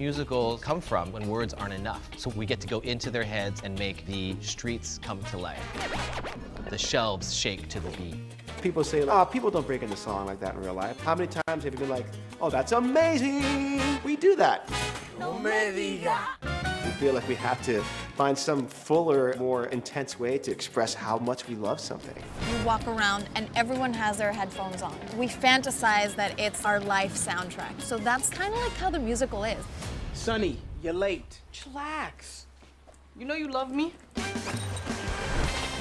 musicals come from when words aren't enough. So we get to go into their heads and make the streets come to life. The shelves shake to the beat. People say, oh, people don't break into song like that in real life. How many times have you been like, oh, that's amazing? We do that. No me diga. We feel like we have to find some fuller, more intense way to express how much we love something. We walk around and everyone has their headphones on. We fantasize that it's our life soundtrack. So that's kind of like how the musical is. Sonny, you're late. Chillax. You know you love me.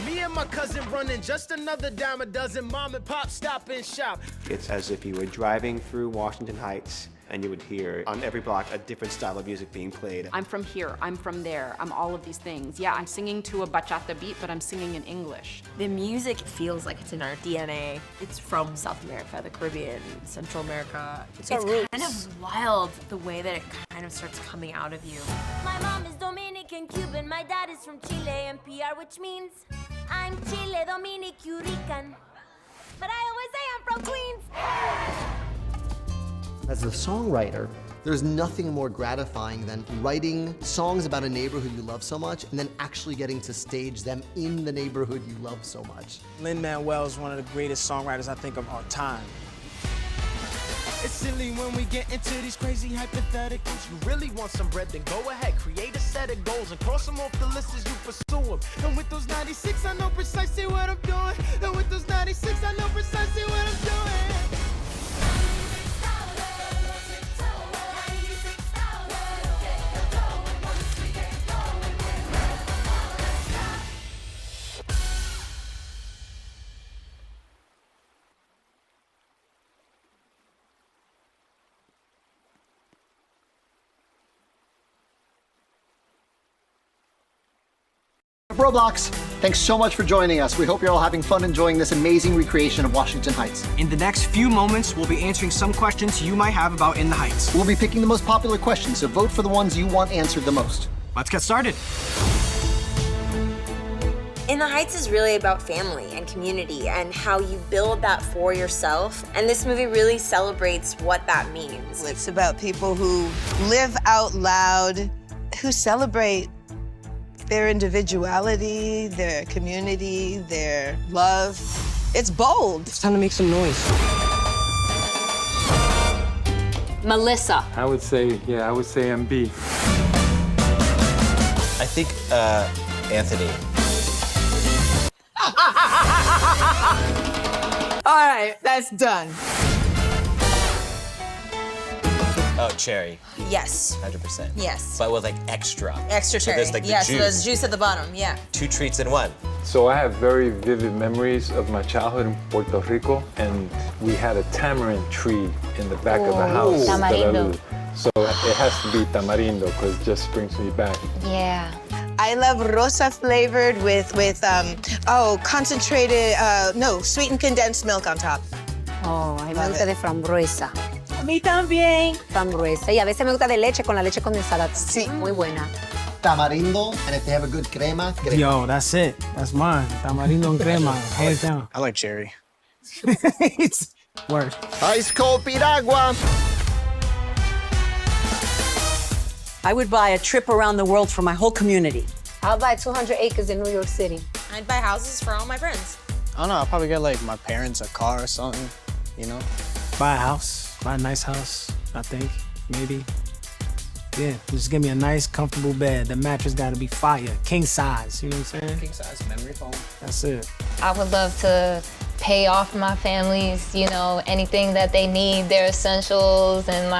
Me and my cousin running just another dime a dozen. Mom and pop stop and shop. It's as if you were driving through Washington Heights and you would hear on every block a different style of music being played. I'm from here, I'm from there, I'm all of these things. Yeah, I'm singing to a bachata beat, but I'm singing in English. The music feels like it's in our DNA. It's from South America, the Caribbean, Central America. It's kind of wild the way that it kind of starts coming out of you. My mom is Dominican Cuban, my dad is from Chile and PR, which means I'm Chile Dominican Rican. But I always say I'm from Queens. As a songwriter, there's nothing more gratifying than writing songs about a neighborhood you love so much and then actually getting to stage them in the neighborhood you love so much. Lin-Manuel is one of the greatest songwriters I think of our time. It's silly when we get into these crazy hypotheticals. You really want some bread, then go ahead, create a set of goals and cross them off the list as you pursue them. And with those 96, I know precisely what I'm doing. And with those 96, I know precisely what I'm doing. Roblox, thanks so much for joining us. We hope you're all having fun enjoying this amazing recreation of Washington Heights. In the next few moments, we'll be answering some questions you might have about In the Heights. We'll be picking the most popular questions, so vote for the ones you want answered the most. Let's get started. In the Heights is really about family and community and how you build that for yourself. And this movie really celebrates what that means. It's about people who live out loud, who celebrate their individuality, their community, their love. It's bold. It's time to make some noise. Melissa. I would say MB. I think, Anthony. All right, that's done. Oh, cherry. Yes. 100%. Yes. But with like extra. Extra So cherry. there's like the yes, juice. so there's juice at the bottom, yeah. 2 treats in one. So I have very vivid memories of my childhood in Puerto Rico, and we had a tamarind tree in the back of the house. Tamarindo. So it has to be tamarindo because it just brings me back. Yeah. I love rosa flavored with concentrated, sweetened condensed milk on top. Oh, a mí me gusta de frambuesa. A mí también. Frambuesa. Y a veces me gusta de leche con la leche condensada. Sí. Muy buena. Tamarindo, and if they have a good crema. Yo, that's it. That's mine. Tamarindo and crema. Hands down. I like cherry. It's worse. Ice cold piragua. I would buy a trip around the world for my whole community. I'll buy 200 acres in New York City. I'd buy houses for all my friends. I don't know, I'll probably get like my parents a car or something, you know? Buy a house, buy a nice house, I think, maybe. Yeah, just give me a nice, comfortable bed. The mattress gotta be fire, king size, you know what I'm saying? King size, memory foam. That's it. I would love to pay off my families, anything that they need, their essentials, and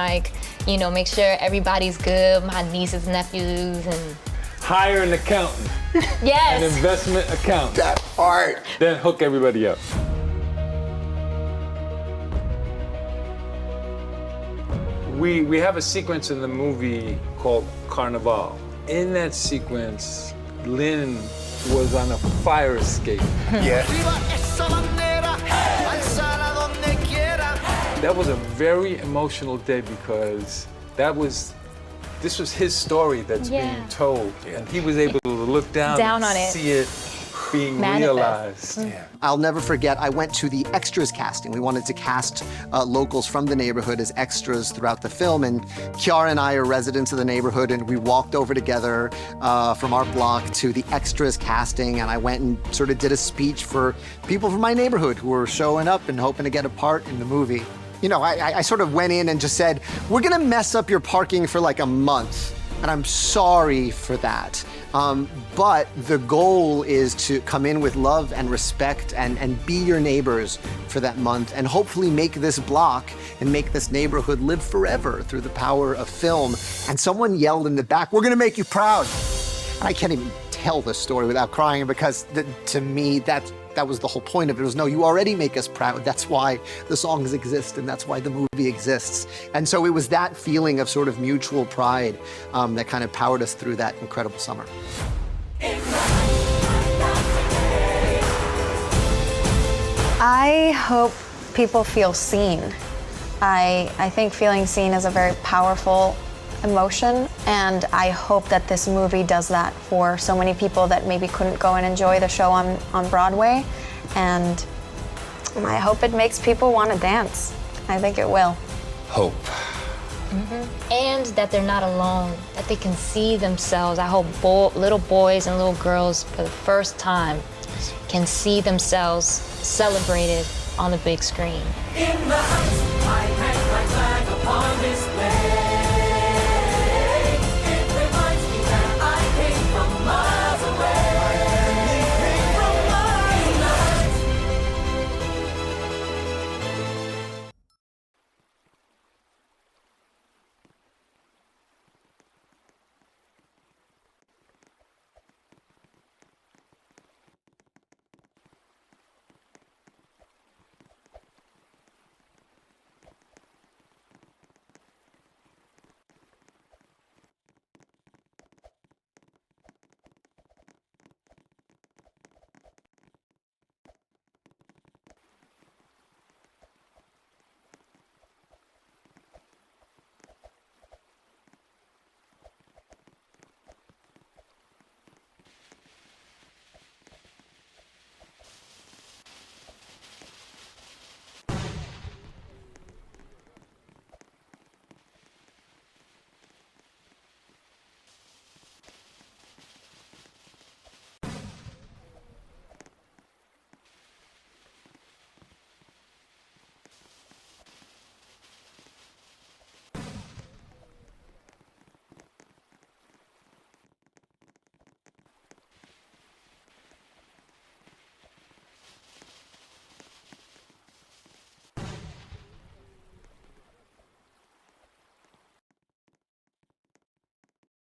make sure everybody's good, my nieces, nephews, and... Hire an accountant. Yes. An investment accountant. That part. Then hook everybody up. We have a sequence in the movie called Carnival. In that sequence, Lynn was on a fire escape. Yeah. That was a very emotional day because this was his story that's being told. And he was able to look down and on it. see it being Manifest. realized. I'll never forget, I went to the extras casting. We wanted to cast locals from the neighborhood as extras throughout the film, and Kiara and I are residents of the neighborhood, and we walked over together from our block to the extras casting, and I went and sort of did a speech for people from my neighborhood who were showing up and hoping to get a part in the movie. You know, I sort of went in and just said, we're gonna mess up your parking for like a month, and I'm sorry for that. But the goal is to come in with love and respect and be your neighbors for that month and hopefully make this block and make this neighborhood live forever through the power of film. And someone yelled in the back, we're gonna make you proud. And I can't even tell this story without crying because to me, that was the whole point of it. It was, no, you already make us proud. That's why the songs exist and that's why the movie exists. And so it was that feeling of sort of mutual pride that kind of powered us through that incredible summer. I hope people feel seen. I think feeling seen is a very powerful emotion, and I hope that this movie does that for so many people that maybe couldn't go and enjoy the show on Broadway, and I hope it makes people want to dance. I think it will. Hope. And that they're not alone, that they can see themselves. I hope little boys and little girls for the first time can see themselves celebrated on the big screen. In the heights, I hang my flag upon